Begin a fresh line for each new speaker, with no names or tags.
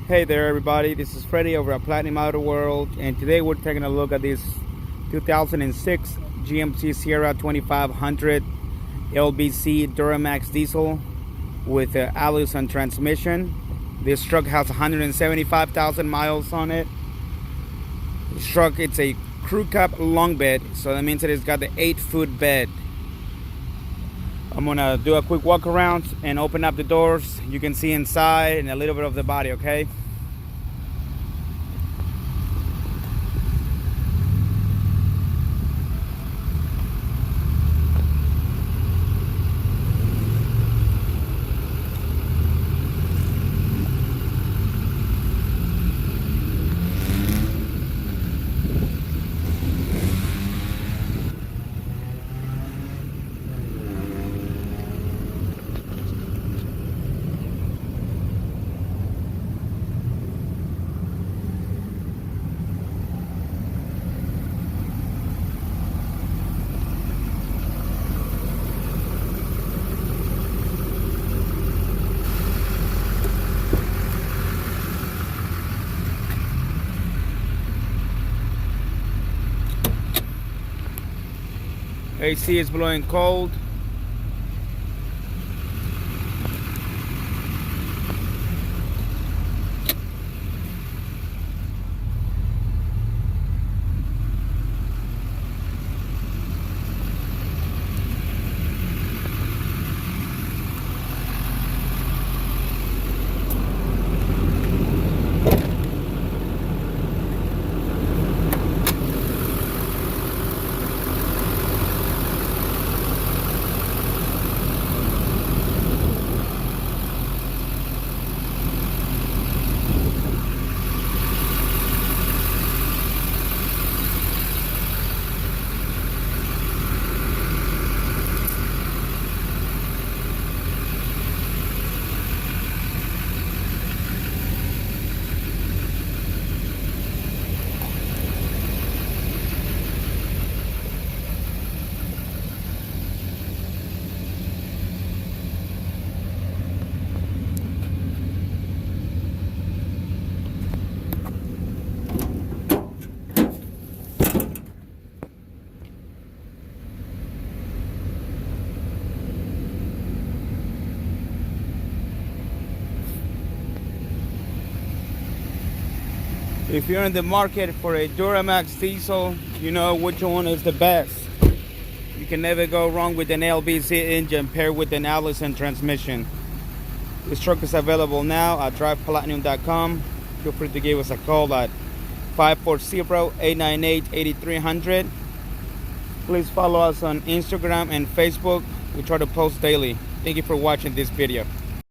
Hey there everybody, this is Freddie over at Platinum Auto World, and today we're taking a look at this 2006 GMC Sierra 2500 LBC Duramax diesel with an Allison transmission. This truck has 175,000 miles on it. This truck, it's a crew cab long bed, so that means that it's got the 8-foot bed. I'm gonna do a quick walk around and open up the doors. You can see inside and a little bit of the body, okay? AC is blowing cold. If you're in the market for a Duramax diesel, you know which one is the best. You can never go wrong with an LBC engine paired with an Allison transmission. This truck is available now at driveplatinum.com. Feel free to give us a call at 540-898-8300. Please follow us on Instagram and Facebook. We try to post daily. Thank you for watching this video.